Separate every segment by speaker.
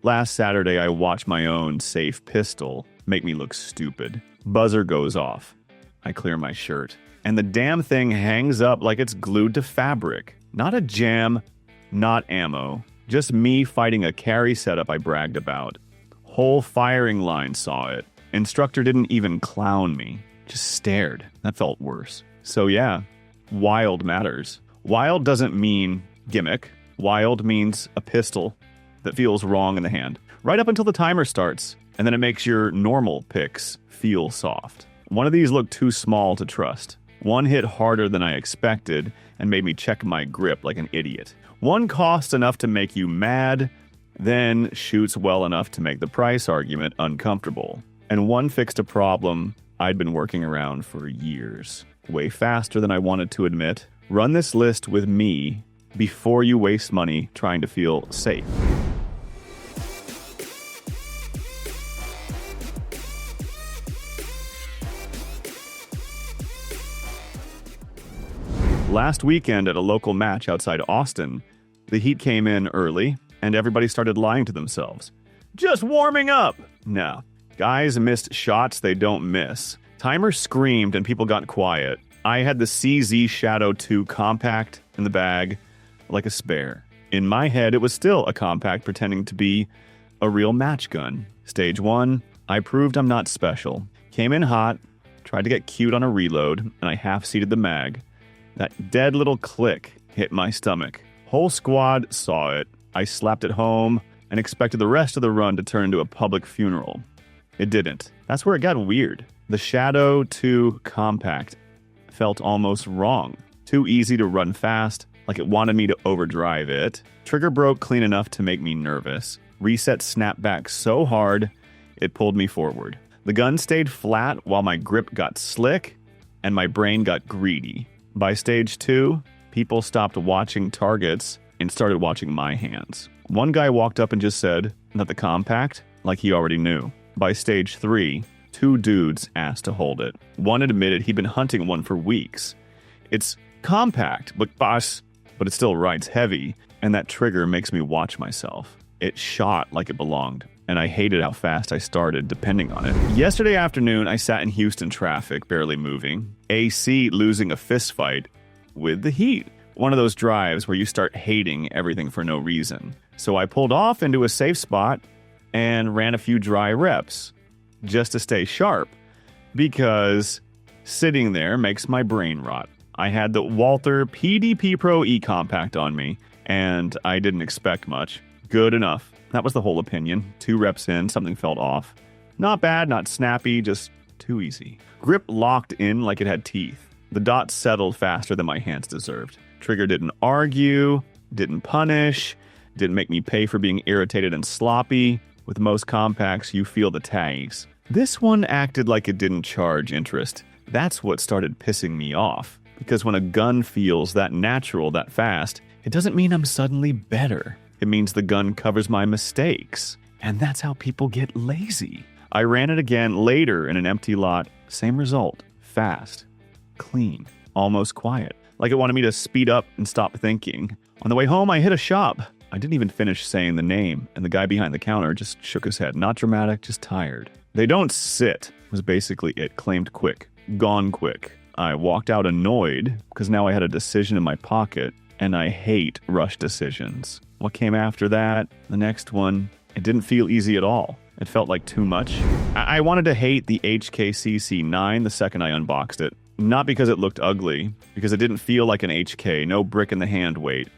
Speaker 1: Last Saturday, I watched my own safe pistol make me look stupid. Buzzer goes off. I clear my shirt. And the damn thing hangs up like it's glued to fabric. Not a jam, not ammo. Just me fighting a carry setup I bragged about. Whole firing line saw it. Instructor didn't even clown me. Just stared. That felt worse. So yeah, wild matters. Wild doesn't mean gimmick. Wild means a pistol that feels wrong in the hand. Right up until the timer starts, and then it makes your normal picks feel soft. One of these looked too small to trust. One hit harder than I expected and made me check my grip like an idiot. One costs enough to make you mad, then shoots well enough to make the price argument uncomfortable. And one fixed a problem I'd been working around for years. Way faster than I wanted to admit. Run this list with me before you waste money trying to feel safe. Last weekend at a local match outside Austin, the heat came in early and everybody started lying to themselves. Just warming up! No. Guys missed shots they don't miss. Timer screamed and people got quiet. I had the CZ Shadow 2 compact in the bag like a spare. In my head, it was still a compact pretending to be a real match gun. Stage 1, I proved I'm not special. Came in hot, tried to get cute on a reload, and I half-seated the mag. That dead little click hit my stomach. Whole squad saw it. I slapped it home and expected the rest of the run to turn into a public funeral. It didn't. That's where it got weird. The Shadow 2 compact felt almost wrong. Too easy to run fast, like it wanted me to overdrive it. Trigger broke clean enough to make me nervous. Reset snapped back so hard, it pulled me forward. The gun stayed flat while my grip got slick and my brain got greedy. By stage 2, people stopped watching targets and started watching my hands. One guy walked up and just said that the compact, like he already knew. By stage 3, 2 dudes asked to hold it. One admitted he'd been hunting one for weeks. It's compact, but it still rides heavy, and that trigger makes me watch myself. It shot like it belonged, and I hated how fast I started depending on it. Yesterday afternoon, I sat in Houston traffic, barely moving. AC losing a fist fight with the heat. One of those drives where you start hating everything for no reason. So I pulled off into a safe spot and ran a few dry reps just to stay sharp, because sitting there makes my brain rot. I had the Walther PDP Pro E compact on me, and I didn't expect much. Good enough. That was the whole opinion. 2 reps in, something felt off. Not bad, not snappy, just too easy. Grip locked in like it had teeth. The dots settled faster than my hands deserved. Trigger didn't argue, didn't punish, didn't make me pay for being irritated and sloppy. With most compacts, you feel the tags. This one acted like it didn't charge interest. That's what started pissing me off. Because when a gun feels that natural, that fast, it doesn't mean I'm suddenly better. It means the gun covers my mistakes. And that's how people get lazy. I ran it again later in an empty lot. Same result. Fast. Clean. Almost quiet. Like it wanted me to speed up and stop thinking. On the way home, I hit a shop. I didn't even finish saying the name, and the guy behind the counter just shook his head. Not dramatic, just tired. They don't sit, was basically it. Claimed quick. Gone quick. I walked out annoyed, because now I had a decision in my pocket, and I hate rush decisions. What came after that? The next one. It didn't feel easy at all. It felt like too much. I wanted to hate the HKCC9 the second I unboxed it. Not because it looked ugly, because it didn't feel like an HK, no brick in the hand weight.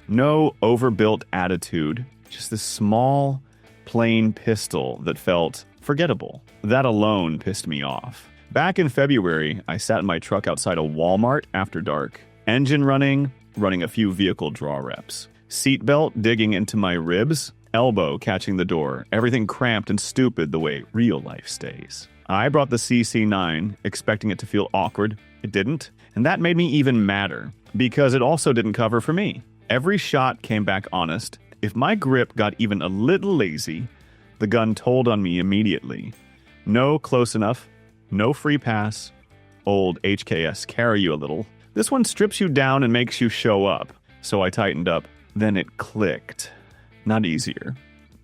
Speaker 1: No overbuilt attitude, just this small, plain pistol that felt forgettable. That alone pissed me off. Back in February, I sat in my truck outside a Walmart after dark. Engine running a few vehicle draw reps. Seatbelt digging into my ribs, elbow catching the door, everything cramped and stupid the way real life stays. I brought the CC9, expecting it to feel awkward. It didn't, and that made me even madder, because it also didn't cover for me. Every shot came back honest. If my grip got even a little lazy, the gun told on me immediately. No close enough, no free pass. Old HKS carry you a little. This one strips you down and makes you show up. So I tightened up. Then it clicked. Not easier.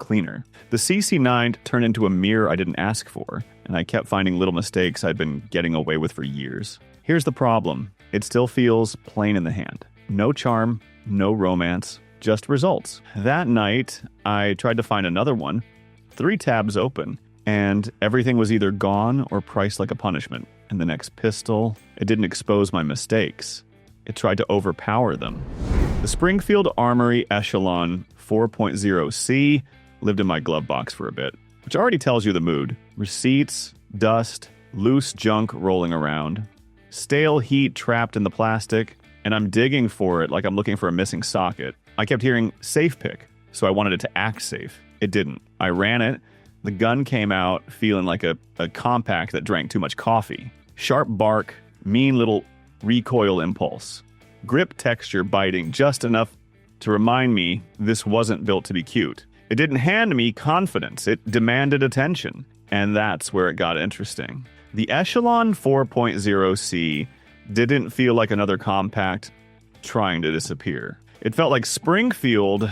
Speaker 1: cleaner. The CC9 turned into a mirror I didn't ask for, and I kept finding little mistakes I'd been getting away with for years. Here's the problem. It still feels plain in the hand. No charm, no romance, just results. That night, I tried to find another one. 3 tabs open, and everything was either gone or priced like a punishment. And the next pistol, it didn't expose my mistakes. It tried to overpower them. The Springfield Armory Echelon 4.0C lived in my glove box for a bit, which already tells you the mood. Receipts, dust, loose junk rolling around, stale heat trapped in the plastic, and I'm digging for it like I'm looking for a missing socket. I kept hearing safe pick, so I wanted it to act safe. It didn't. I ran it. The gun came out feeling like a compact that drank too much coffee. Sharp bark, mean little recoil impulse. Grip texture biting just enough to remind me this wasn't built to be cute. It didn't hand me confidence. It demanded attention. And that's where it got interesting. The Echelon 4.0C didn't feel like another compact trying to disappear. It felt like Springfield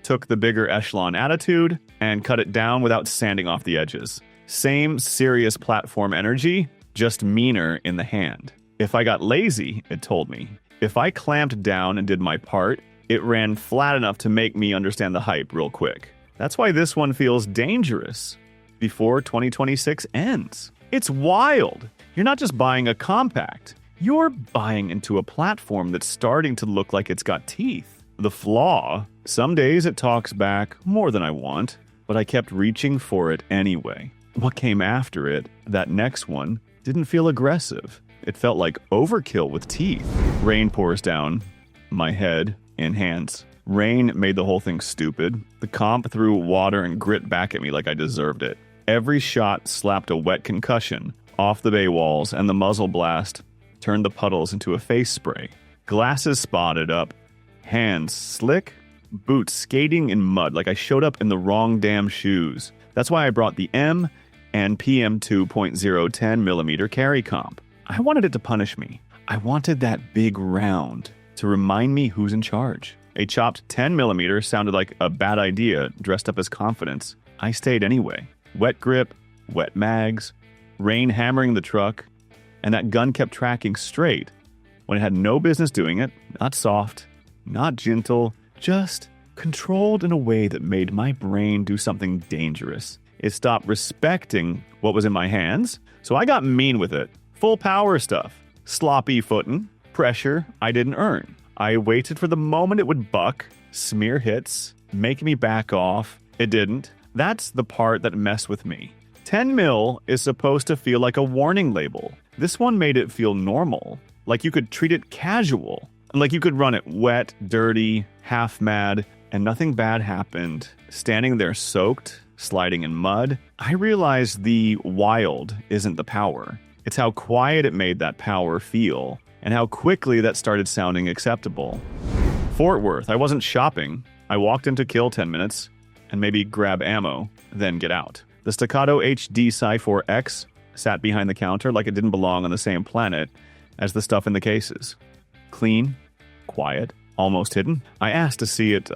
Speaker 1: took the bigger Echelon attitude and cut it down without sanding off the edges. Same serious platform energy, just meaner in the hand. If I got lazy, it told me. If I clamped down and did my part, it ran flat enough to make me understand the hype real quick. That's why this one feels dangerous before 2026 ends. It's wild. You're not just buying a compact. You're buying into a platform that's starting to look like it's got teeth. The flaw, some days it talks back more than I want, but I kept reaching for it anyway. What came after it, that next one, didn't feel aggressive. It felt like overkill with teeth. Rain pours down my head and hands. Rain made the whole thing stupid. The comp threw water and grit back at me like I deserved it. Every shot slapped a wet concussion off the bay walls, and the muzzle blast turned the puddles into a face spray. Glasses spotted up, hands slick, boots skating in mud like I showed up in the wrong damn shoes. That's why I brought the M and PM 2.0 10mm carry comp. I wanted it to punish me. I wanted that big round to remind me who's in charge. A chopped 10mm sounded like a bad idea dressed up as confidence. I stayed anyway. Wet grip, wet mags, rain hammering the truck, and that gun kept tracking straight when it had no business doing it. Not soft, not gentle, just controlled in a way that made my brain do something dangerous. It stopped respecting what was in my hands, so I got mean with it. Full power stuff. Sloppy footing, pressure I didn't earn. I waited for the moment it would buck, smear hits, make me back off. It didn't. That's the part that messed with me. 10 mil is supposed to feel like a warning label. This one made it feel normal, like you could treat it casual, like you could run it wet, dirty, half mad, and nothing bad happened. Standing there soaked, sliding in mud, I realized the wild isn't the power. It's how quiet it made that power feel, and how quickly that started sounding acceptable. Fort Worth, I wasn't shopping. I walked in to kill 10 minutes, and maybe grab ammo, then get out. The Staccato HD Sci-4X sat behind the counter like it didn't belong on the same planet as the stuff in the cases. Clean, quiet, almost hidden. I asked to see it,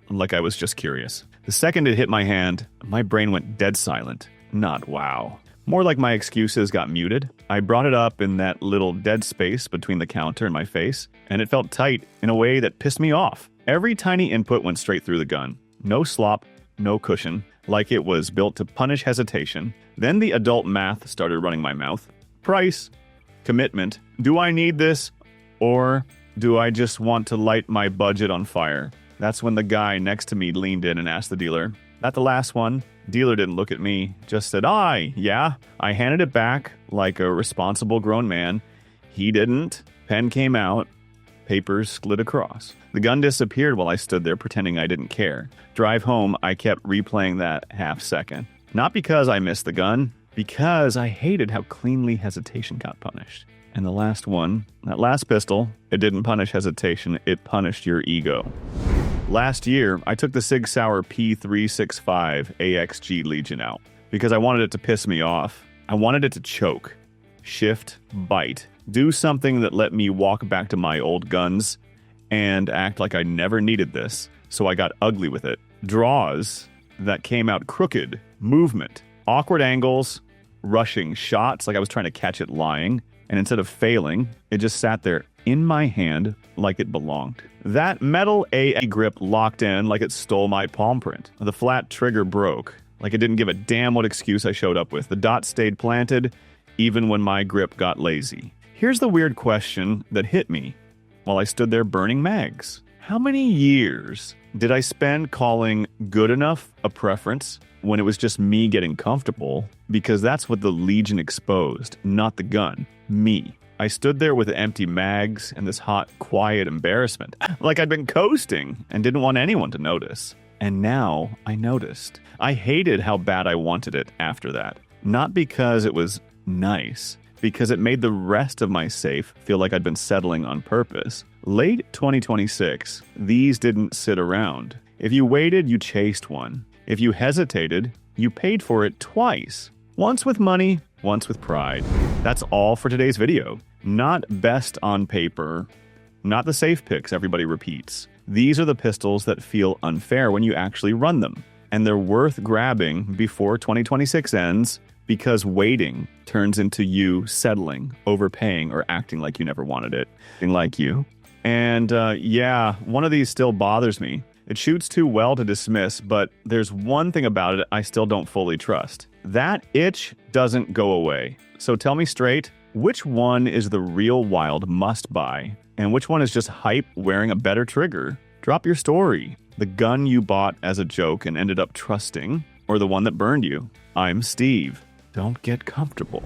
Speaker 1: like I was just curious. The second it hit my hand, my brain went dead silent. Not wow. More like my excuses got muted. I brought it up in that little dead space between the counter and my face, and it felt tight in a way that pissed me off. Every tiny input went straight through the gun. No slop, no cushion, like it was built to punish hesitation. Then the adult math started running my mouth. Price, commitment. Do I need this? Or do I just want to light my budget on fire? That's when the guy next to me leaned in and asked the dealer. At the last one, dealer didn't look at me, just said, "Aye, yeah." I handed it back like a responsible grown man. He didn't. Pen came out. Papers slid across. The gun disappeared while I stood there pretending I didn't care. Drive home, I kept replaying that half second. Not because I missed the gun, because I hated how cleanly hesitation got punished. And the last one, that last pistol, it didn't punish hesitation, it punished your ego. Last year, I took the SIG Sauer P365 AXG Legion out because I wanted it to piss me off. I wanted it to choke, shift, bite, do something that let me walk back to my old guns and act like I never needed this. So I got ugly with it. Draws that came out crooked, movement, awkward angles, rushing shots like I was trying to catch it lying, and instead of failing, it just sat there in my hand like it belonged. That metal AA grip locked in like it stole my palm print. The flat trigger broke, like it didn't give a damn what excuse I showed up with. The dot stayed planted, even when my grip got lazy. Here's the weird question that hit me while I stood there burning mags. How many years did I spend calling good enough a preference when it was just me getting comfortable? Because that's what the Legion exposed, not the gun. Me. I stood there with empty mags and this hot, quiet embarrassment, like I'd been coasting and didn't want anyone to notice. And now I noticed. I hated how bad I wanted it after that. Not because it was nice, because it made the rest of my safe feel like I'd been settling on purpose. Late 2026, these didn't sit around. If you waited, you chased one. If you hesitated, you paid for it twice. Once with money, once with pride. That's all for today's video. Not best on paper, not the safe picks everybody repeats. These are the pistols that feel unfair when you actually run them. And they're worth grabbing before 2026 ends, because waiting turns into you settling, overpaying, or acting like you never wanted it. Like you. And yeah, one of these still bothers me. It shoots too well to dismiss, but there's one thing about it I still don't fully trust. That itch doesn't go away. So tell me straight, which one is the real wild must-buy, and which one is just hype wearing a better trigger? Drop your story. The gun you bought as a joke and ended up trusting, or the one that burned you. I'm Steve. Don't get comfortable.